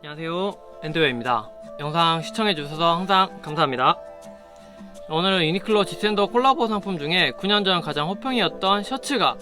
안녕하세요, 엔드웨어입니다. 영상 시청해주셔서 항상 감사합니다. 오늘은 유니클로 지센더 콜라보 상품 중에 9년 전 가장 호평이었던 셔츠가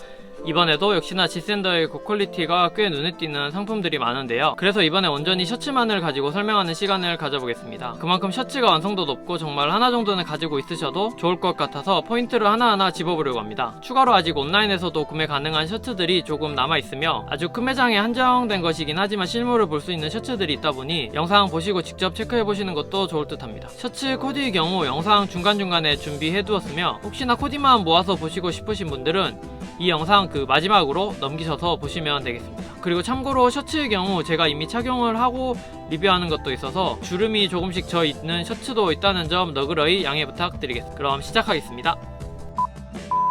이번에도 역시나 지센더의 고퀄리티가 꽤 눈에 띄는 상품들이 많은데요. 그래서 이번에 온전히 셔츠만을 가지고 설명하는 시간을 가져보겠습니다. 그만큼 셔츠가 완성도 높고 정말 하나 정도는 가지고 있으셔도 좋을 것 같아서 포인트를 하나하나 집어보려고 합니다. 추가로 아직 온라인에서도 구매 가능한 셔츠들이 조금 남아있으며 아주 큰 매장에 한정된 것이긴 하지만 실물을 볼 수 있는 셔츠들이 있다 보니 영상 보시고 직접 체크해보시는 것도 좋을 듯 합니다. 셔츠 코디의 경우 영상 중간중간에 준비해두었으며 혹시나 코디만 모아서 보시고 싶으신 분들은 이 영상 마지막으로 넘기셔서 보시면 되겠습니다. 그리고 참고로 셔츠의 경우 제가 이미 착용을 하고 리뷰하는 것도 있어서 주름이 조금씩 져 있는 셔츠도 있다는 점 너그러이 양해 부탁드리겠습니다. 그럼 시작하겠습니다.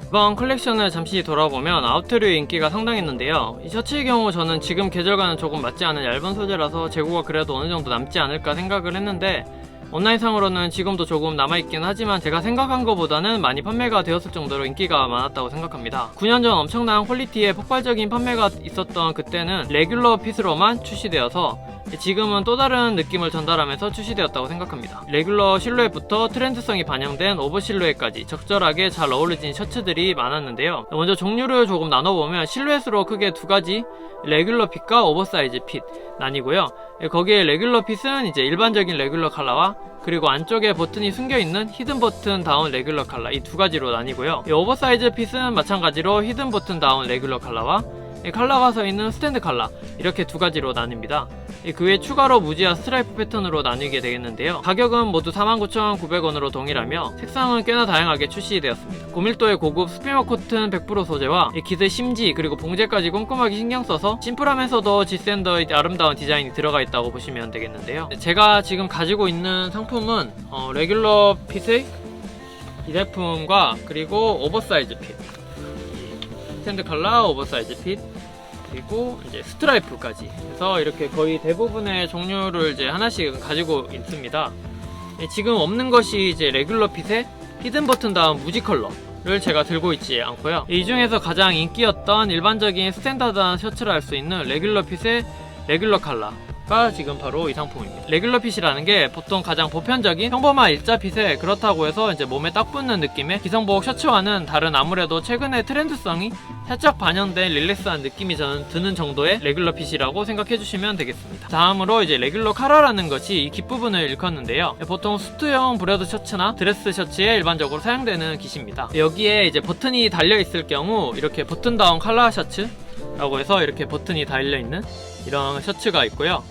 이번 컬렉션을 잠시 돌아보면 아우터류의 인기가 상당했는데요. 이 셔츠의 경우 저는 지금 계절과는 조금 맞지 않은 얇은 소재라서 재고가 그래도 어느 정도 남지 않을까 생각을 했는데 온라인상으로는 지금도 조금 남아있긴 하지만 제가 생각한 것보다는 많이 판매가 되었을 정도로 인기가 많았다고 생각합니다. 9년 전 엄청난 퀄리티의 폭발적인 판매가 있었던 그때는 레귤러 핏으로만 출시되어서 지금은 또 다른 느낌을 전달하면서 출시되었다고 생각합니다. 레귤러 실루엣부터 트렌드성이 반영된 오버 실루엣까지 적절하게 잘 어우러진 셔츠들이 많았는데요. 먼저 종류를 조금 나눠보면 실루엣으로 크게 두 가지, 레귤러 핏과 오버사이즈 핏 나뉘고요. 거기에 레귤러 핏은 이제 일반적인 레귤러 컬러와 그리고 안쪽에 버튼이 숨겨있는 히든 버튼 다운 레귤러 컬러 이 두 가지로 나뉘고요. 오버사이즈 핏은 마찬가지로 히든 버튼 다운 레귤러 컬러와 컬러가 서있는 스탠드 컬러 이렇게 두 가지로 나뉩니다. 그 외 추가로 무지와 스트라이프 패턴으로 나뉘게 되겠는데요. 가격은 모두 49,900원으로 동일하며 색상은 꽤나 다양하게 출시되었습니다. 고밀도의 고급 스피머 코튼 100% 소재와 기스 심지 그리고 봉제까지 꼼꼼하게 신경써서 심플하면서도 지센더의 아름다운 디자인이 들어가 있다고 보시면 되겠는데요. 제가 지금 가지고 있는 상품은 레귤러 핏의 이 제품과 그리고 오버사이즈 핏 스탠드 컬러 오버사이즈 핏 그리고 이제 스트라이프까지 해서 이렇게 거의 대부분의 종류를 이제 하나씩 가지고 있습니다. 지금 없는 것이 이제 레귤러 핏의 히든 버튼 다운 무지 컬러를 제가 들고 있지 않고요. 이 중에서 가장 인기였던 일반적인 스탠다드한 셔츠를 할 수 있는 레귤러 핏의 레귤러 컬러가 지금 바로 이 상품입니다. 레귤러 핏이라는 게 보통 가장 보편적인 평범한 일자 핏에 그렇다고 해서 이제 몸에 딱 붙는 느낌의 기성복 셔츠와는 다른 아무래도 최근의 트렌드성이 살짝 반영된 릴렉스한 느낌이 저는 드는 정도의 레귤러 핏이라고 생각해 주시면 되겠습니다. 다음으로 이제 레귤러 컬러라는 것이 이 깃부분을 일컫는데요. 보통 수트형 브레드 셔츠나 드레스 셔츠에 일반적으로 사용되는 깃입니다. 여기에 이제 버튼이 달려 있을 경우 이렇게 버튼 다운 컬러 셔츠라고 해서 이렇게 버튼이 달려 있는 이런 셔츠가 있고요.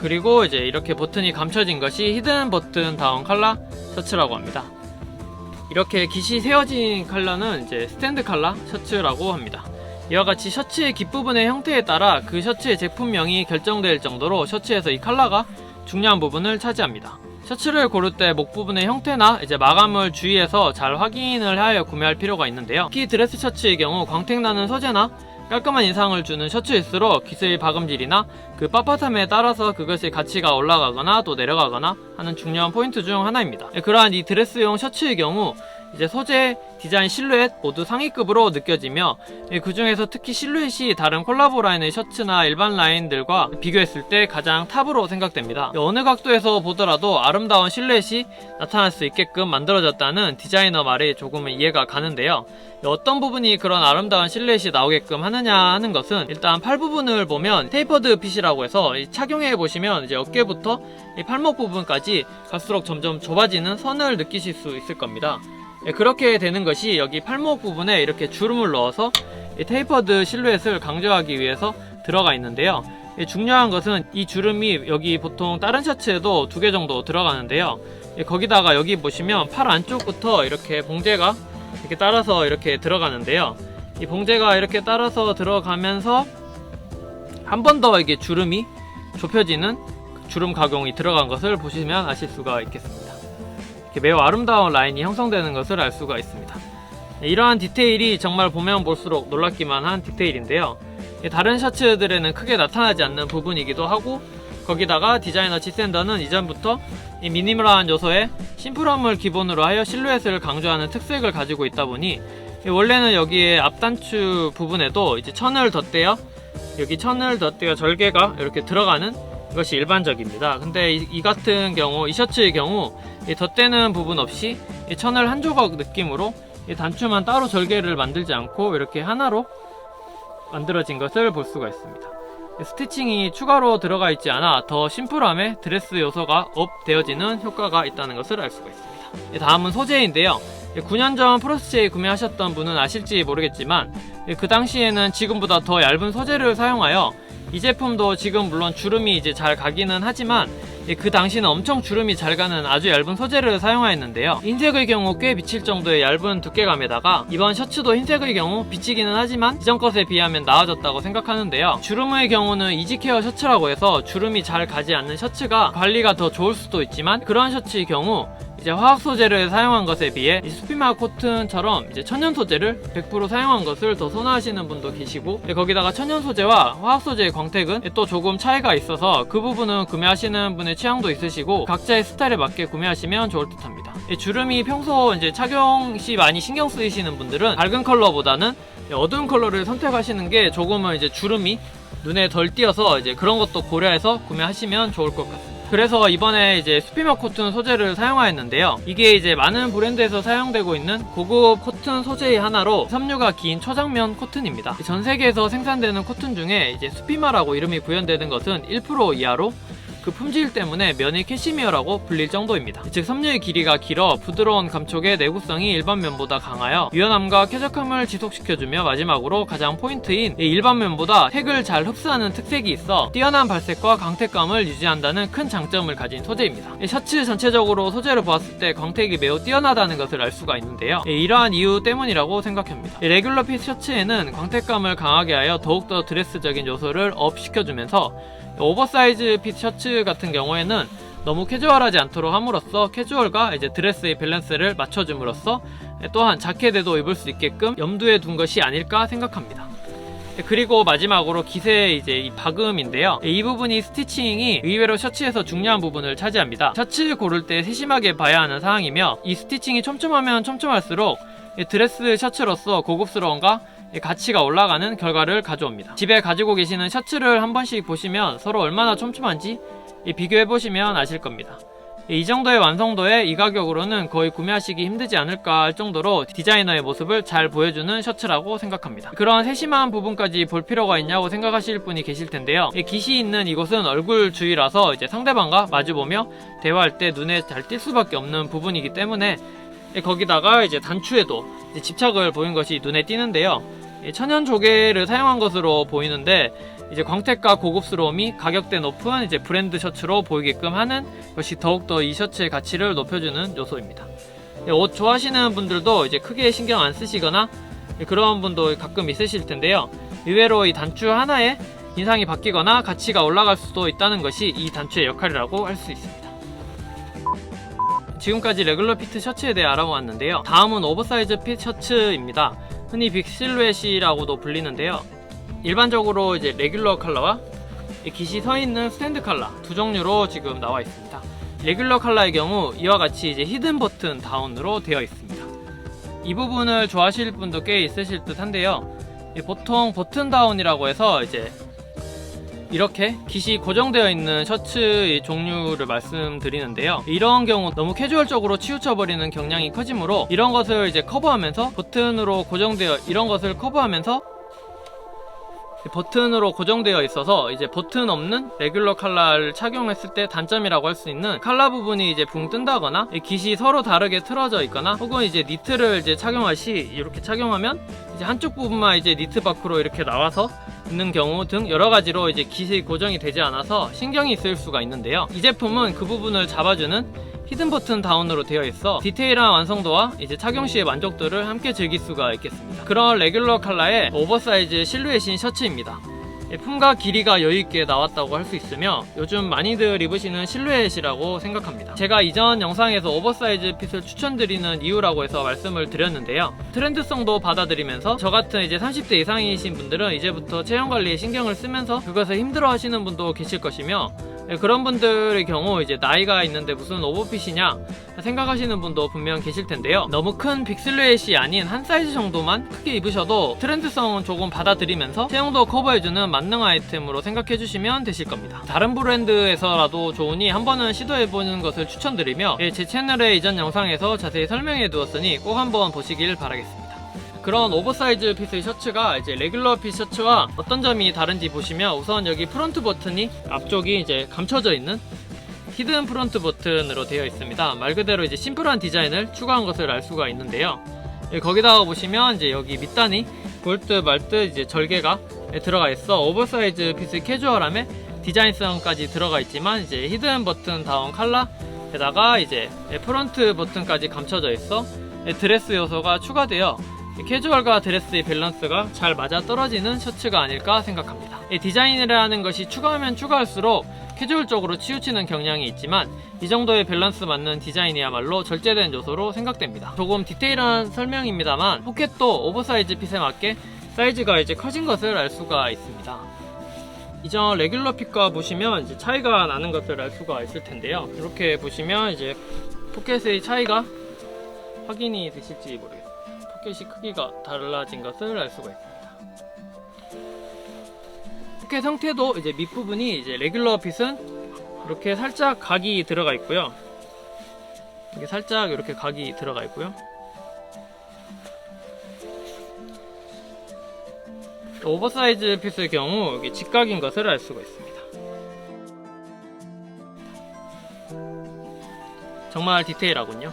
그리고 이제 이렇게 버튼이 감춰진 것이 히든 버튼 다운 컬러 셔츠라고 합니다. 이렇게 깃이 세워진 컬러는 이제 스탠드 컬러 셔츠라고 합니다. 이와 같이 셔츠의 깃부분의 형태에 따라 그 셔츠의 제품명이 결정될 정도로 셔츠에서 이 컬러가 중요한 부분을 차지합니다. 셔츠를 고를 때 목 부분의 형태나 이제 마감을 주의해서 잘 확인을 하여 구매할 필요가 있는데요. 특히 드레스 셔츠의 경우 광택나는 소재나 깔끔한 인상을 주는 셔츠일수록 깃의 박음질이나 그 빳빳함에 따라서 그것의 가치가 올라가거나 또 내려가거나 하는 중요한 포인트 중 하나입니다. 그러한 이 드레스용 셔츠의 경우 이제 소재, 디자인, 실루엣 모두 상위급으로 느껴지며 그 중에서 특히 실루엣이 다른 콜라보 라인의 셔츠나 일반 라인들과 비교했을 때 가장 탑으로 생각됩니다. 어느 각도에서 보더라도 아름다운 실루엣이 나타날 수 있게끔 만들어졌다는 디자이너 말이 조금은 이해가 가는데요. 어떤 부분이 그런 아름다운 실루엣이 나오게끔 하느냐 하는 것은 일단 팔 부분을 보면 테이퍼드 핏이라고 해서 착용해 보시면 이제 어깨부터 이 팔목 부분까지 갈수록 점점 좁아지는 선을 느끼실 수 있을 겁니다. 그렇게 되는 것이 여기 팔목 부분에 이렇게 주름을 넣어서 이 테이퍼드 실루엣을 강조하기 위해서 들어가 있는데요. 중요한 것은 이 주름이 여기 보통 다른 셔츠에도 2개 정도 들어가는데요. 거기다가 여기 보시면 팔 안쪽부터 이렇게 봉제가 이렇게 따라서 이렇게 들어가는데요. 이 봉제가 이렇게 따라서 들어가면서 한 번 더 이게 주름이 좁혀지는 주름 가공이 들어간 것을 보시면 아실 수가 있겠습니다. 매우 아름다운 라인이 형성되는 것을 알 수가 있습니다. 이러한 디테일이 정말 보면 볼수록 놀랍기만 한 디테일인데요. 다른 셔츠들에는 크게 나타나지 않는 부분이기도 하고 거기다가 디자이너 지센더는 이전부터 이 미니멀한 요소에 심플함을 기본으로 하여 실루엣을 강조하는 특색을 가지고 있다 보니 원래는 여기에 앞단추 부분에도 이제 천을 덧대어 여기 천을 덧대어 절개가 이렇게 들어가는 이것이 일반적입니다. 근데 이 같은 경우, 이 셔츠의 경우 이 덧대는 부분 없이 이 천을 한 조각 느낌으로 이 단추만 따로 절개를 만들지 않고 이렇게 하나로 만들어진 것을 볼 수가 있습니다. 스티칭이 추가로 들어가 있지 않아 더 심플함에 드레스 요소가 업되어지는 효과가 있다는 것을 알 수가 있습니다. 다음은 소재인데요. 9년 전 프로스제이 구매하셨던 분은 아실지 모르겠지만 그 당시에는 지금보다 더 얇은 소재를 사용하여 이 제품도 지금 물론 주름이 이제 잘 가기는 하지만 그 당시는 엄청 주름이 잘 가는 아주 얇은 소재를 사용하였는데요. 흰색의 경우 꽤 비칠 정도의 얇은 두께감에다가 이번 셔츠도 흰색의 경우 비치기는 하지만 이전 것에 비하면 나아졌다고 생각하는데요. 주름의 경우는 이지케어 셔츠라고 해서 주름이 잘 가지 않는 셔츠가 관리가 더 좋을 수도 있지만 그러한 셔츠의 경우 이제 화학 소재를 사용한 것에 비해 스피마 코튼처럼 이제 천연 소재를 100% 사용한 것을 더 선호하시는 분도 계시고 거기다가 천연 소재와 화학 소재의 광택은 또 조금 차이가 있어서 그 부분은 구매하시는 분의 취향도 있으시고 각자의 스타일에 맞게 구매하시면 좋을 듯합니다. 주름이 평소 이제 착용 시 많이 신경 쓰이시는 분들은 밝은 컬러보다는 어두운 컬러를 선택하시는 게 조금은 이제 주름이 눈에 덜 띄어서 이제 그런 것도 고려해서 구매하시면 좋을 것 같습니다. 그래서 이번에 이제 스피마 코튼 소재를 사용하였는데요. 이게 이제 많은 브랜드에서 사용되고 있는 고급 코튼 소재의 하나로 섬유가 긴 초장면 코튼입니다. 전 세계에서 생산되는 코튼 중에 이제 스피마라고 이름이 구현되는 것은 1% 이하로 그 품질 때문에 면이 캐시미어라고 불릴 정도입니다. 즉 섬유의 길이가 길어 부드러운 감촉의 내구성이 일반 면보다 강하여 유연함과 쾌적함을 지속시켜주며 마지막으로 가장 포인트인 일반 면보다 색을 잘 흡수하는 특색이 있어 뛰어난 발색과 광택감을 유지한다는 큰 장점을 가진 소재입니다. 셔츠 전체적으로 소재를 보았을 때 광택이 매우 뛰어나다는 것을 알 수가 있는데요. 이러한 이유 때문이라고 생각합니다. 레귤러 핏 셔츠에는 광택감을 강하게 하여 더욱더 드레스적인 요소를 업시켜주면서 오버사이즈 핏 셔츠 같은 경우에는 너무 캐주얼하지 않도록 함으로써 캐주얼과 이제 드레스의 밸런스를 맞춰줌으로써 또한 자켓에도 입을 수 있게끔 염두에 둔 것이 아닐까 생각합니다. 그리고 마지막으로 기세의 이제 이 박음인데요. 이 부분이 스티칭이 의외로 셔츠에서 중요한 부분을 차지합니다. 셔츠 고를 때 세심하게 봐야 하는 사항이며 이 스티칭이 촘촘하면 촘촘할수록 드레스 셔츠로서 고급스러움과 가치가 올라가는 결과를 가져옵니다. 집에 가지고 계시는 셔츠를 한 번씩 보시면 서로 얼마나 촘촘한지 비교해보시면 아실 겁니다. 이 정도의 완성도에 이 가격으로는 거의 구매하시기 힘들지 않을까 할 정도로 디자이너의 모습을 잘 보여주는 셔츠라고 생각합니다. 그런 세심한 부분까지 볼 필요가 있냐고 생각하실 분이 계실 텐데요. 깃이 있는 이곳은 얼굴 주위라서 이제 상대방과 마주보며 대화할 때 눈에 잘 띌 수밖에 없는 부분이기 때문에 거기다가 이제 단추에도 이제 집착을 보인 것이 눈에 띄는데요. 천연 조개를 사용한 것으로 보이는데 이제 광택과 고급스러움이 가격대 높은 이제 브랜드 셔츠로 보이게끔 하는 것이 더욱더 이 셔츠의 가치를 높여주는 요소입니다. 옷 좋아하시는 분들도 이제 크게 신경 안 쓰시거나 그런 분도 가끔 있으실 텐데요. 의외로 이 단추 하나에 인상이 바뀌거나 가치가 올라갈 수도 있다는 것이 이 단추의 역할이라고 할 수 있습니다. 지금까지 레귤러 피트 셔츠에 대해 알아보았는데요. 다음은 오버사이즈 핏 셔츠입니다. 흔히 빅 실루엣이라고도 불리는데요. 일반적으로 이제 레귤러 컬러와 깃이 서 있는 스탠드 컬러 두 종류로 지금 나와 있습니다. 레귤러 컬러의 경우 이와 같이 이제 히든 버튼 다운으로 되어 있습니다. 이 부분을 좋아하실 분도 꽤 있으실 듯 한데요. 보통 버튼 다운이라고 해서 이제 이렇게 깃이 고정되어 있는 셔츠의 종류를 말씀드리는데요. 이런 경우 너무 캐주얼적으로 치우쳐버리는 경향이 커지므로 이런 것을 이제 커버하면서 버튼으로 고정되어 있어서 이제 버튼 없는 레귤러 컬러를 착용했을 때 단점이라고 할 수 있는 컬러 부분이 이제 붕 뜬다거나 깃이 서로 다르게 틀어져 있거나 혹은 이제 니트를 이제 착용할 시 이렇게 착용하면 이제 한쪽 부분만 이제 니트 밖으로 이렇게 나와서 있는 경우 등 여러 가지로 이제 깃이 고정이 되지 않아서 신경이 쓰일 수가 있는데요. 이 제품은 그 부분을 잡아주는 히든 버튼 다운으로 되어 있어 디테일한 완성도와 이제 착용 시의 만족도를 함께 즐길 수가 있겠습니다. 그런 레귤러 컬러의 오버사이즈 실루엣인 셔츠입니다. 품과 길이가 여유있게 나왔다고 할 수 있으며 요즘 많이들 입으시는 실루엣이라고 생각합니다. 제가 이전 영상에서 오버사이즈 핏을 추천드리는 이유라고 해서 말씀을 드렸는데요. 트렌드성도 받아들이면서 저같은 이제 30대 이상이신 분들은 이제부터 체형관리에 신경을 쓰면서 그것을 힘들어 하시는 분도 계실 것이며 그런 분들의 경우 이제 나이가 있는데 무슨 오버핏이냐 생각하시는 분도 분명 계실 텐데요. 너무 큰 빅실루엣이 아닌 한 사이즈 정도만 크게 입으셔도 트렌드성은 조금 받아들이면서 체형도 커버해주는 만능 아이템으로 생각해 주시면 되실 겁니다. 다른 브랜드에서라도 좋으니 한 번은 시도해보는 것을 추천드리며 제 채널의 이전 영상에서 자세히 설명해 두었으니 꼭 한번 보시길 바라겠습니다. 그런 오버사이즈 핏의 셔츠가 이제 레귤러 핏 셔츠와 어떤 점이 다른지 보시면, 우선 여기 프론트 버튼이 앞쪽이 이제 감춰져 있는 히든 프론트 버튼으로 되어 있습니다. 말 그대로 이제 심플한 디자인을 추가한 것을 알 수가 있는데요. 거기다가 보시면 이제 여기 밑단이 볼트 말듯 이제 절개가 들어가 있어 오버사이즈 핏의 캐주얼함에 디자인성까지 들어가 있지만, 이제 히든 버튼 다운 칼라에다가 이제 프론트 버튼까지 감춰져 있어 드레스 요소가 추가되어 캐주얼과 드레스의 밸런스가 잘 맞아 떨어지는 셔츠가 아닐까 생각합니다. 디자인이라는 것이 추가하면 추가할수록 캐주얼적으로 치우치는 경향이 있지만, 이 정도의 밸런스 맞는 디자인이야말로 절제된 요소로 생각됩니다. 조금 디테일한 설명입니다만, 포켓도 오버사이즈 핏에 맞게 사이즈가 이제 커진 것을 알 수가 있습니다. 이전 레귤러 핏과 보시면 이제 차이가 나는 것을 알 수가 있을 텐데요. 이렇게 보시면 이제 포켓의 차이가 확인이 되실지 모르겠습니다. 포켓이 크기가 달라진 것을 알 수가 있습니다. 포켓 형태도 이제 밑부분이 이제 레귤러 핏은 이렇게 살짝 각이 들어가 있고요. 이게 살짝 이렇게 각이 들어가 있고요. 오버사이즈 핏의 경우 여기 직각인 것을 알 수가 있습니다. 정말 디테일하군요.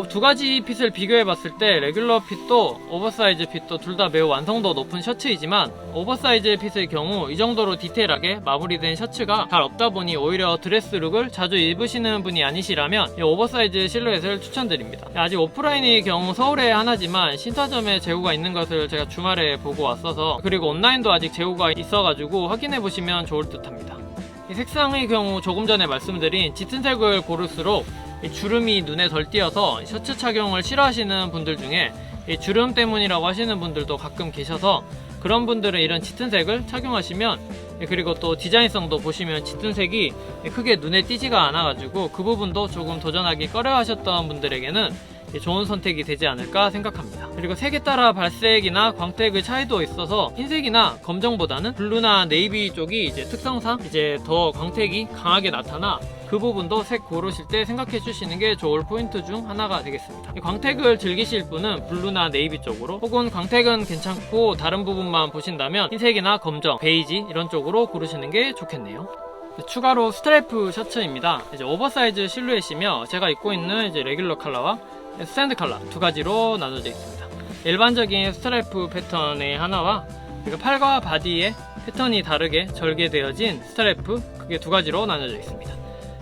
두 가지 핏을 비교해 봤을 때 레귤러 핏도 오버사이즈 핏도 둘 다 매우 완성도 높은 셔츠이지만, 오버사이즈 핏의 경우 이 정도로 디테일하게 마무리된 셔츠가 잘 없다 보니 오히려 드레스 룩을 자주 입으시는 분이 아니시라면 이 오버사이즈 실루엣을 추천드립니다. 아직 오프라인의 경우 서울에 하나지만 신사점에 재고가 있는 것을 제가 주말에 보고 왔어서, 그리고 온라인도 아직 재고가 있어가지고 확인해 보시면 좋을 듯 합니다. 이 색상의 경우 조금 전에 말씀드린 짙은 색을 고를수록 이 주름이 눈에 덜 띄어서 셔츠 착용을 싫어하시는 분들 중에 이 주름 때문이라고 하시는 분들도 가끔 계셔서, 그런 분들은 이런 짙은 색을 착용하시면, 그리고 또 디자인성도 보시면 짙은 색이 크게 눈에 띄지가 않아 가지고 그 부분도 조금 도전하기 꺼려 하셨던 분들에게는 좋은 선택이 되지 않을까 생각합니다. 그리고 색에 따라 발색이나 광택의 차이도 있어서 흰색이나 검정보다는 블루나 네이비 쪽이 이제 특성상 이제 더 광택이 강하게 나타나, 그 부분도 색 고르실 때 생각해 주시는 게 좋을 포인트 중 하나가 되겠습니다. 광택을 즐기실 분은 블루나 네이비 쪽으로, 혹은 광택은 괜찮고 다른 부분만 보신다면 흰색이나 검정, 베이지 이런 쪽으로 고르시는 게 좋겠네요. 추가로 스트라이프 셔츠입니다. 이제 오버사이즈 실루엣이며, 제가 입고 있는 이제 레귤러 컬러와 스탠드 컬러 두 가지로 나눠져 있습니다. 일반적인 스트라이프 패턴의 하나와, 그리고 팔과 바디의 패턴이 다르게 절개되어진 스트라이프, 그게 두 가지로 나눠져 있습니다.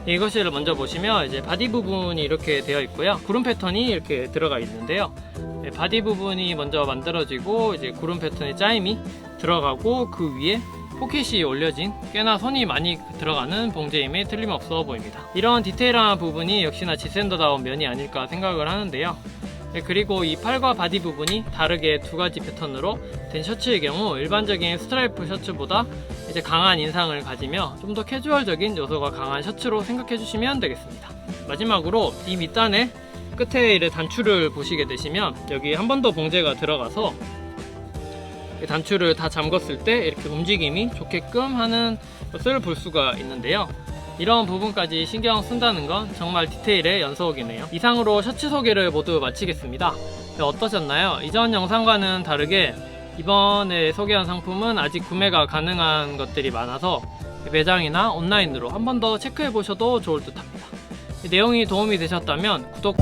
이것을 먼저 보시면 이제 바디 부분이 이렇게 되어 있고요. 구름 패턴이 이렇게 들어가 있는데요. 바디 부분이 먼저 만들어지고 이제 구름 패턴의 짜임이 들어가고, 그 위에 포켓이 올려진 꽤나 손이 많이 들어가는 봉제임에 틀림없어 보입니다. 이런 디테일한 부분이 역시나 지샌더다운 면이 아닐까 생각을 하는데요. 그리고 이 팔과 바디 부분이 다르게 두 가지 패턴으로 된 셔츠의 경우 일반적인 스트라이프 셔츠보다 이제 강한 인상을 가지며 좀 더 캐주얼적인 요소가 강한 셔츠로 생각해 주시면 되겠습니다. 마지막으로 이 밑단의 끝에 이렇게 단추를 보시게 되시면, 여기 한 번 더 봉제가 들어가서 단추를 다 잠궜을 때 이렇게 움직임이 좋게끔 하는 것을 볼 수가 있는데요. 이런 부분까지 신경 쓴다는 건 정말 디테일의 연속이네요. 이상으로 셔츠 소개를 모두 마치겠습니다. 어떠셨나요? 이전 영상과는 다르게 이번에 소개한 상품은 아직 구매가 가능한 것들이 많아서 매장이나 온라인으로 한 번 더 체크해 보셔도 좋을 듯 합니다. 내용이 도움이 되셨다면 구독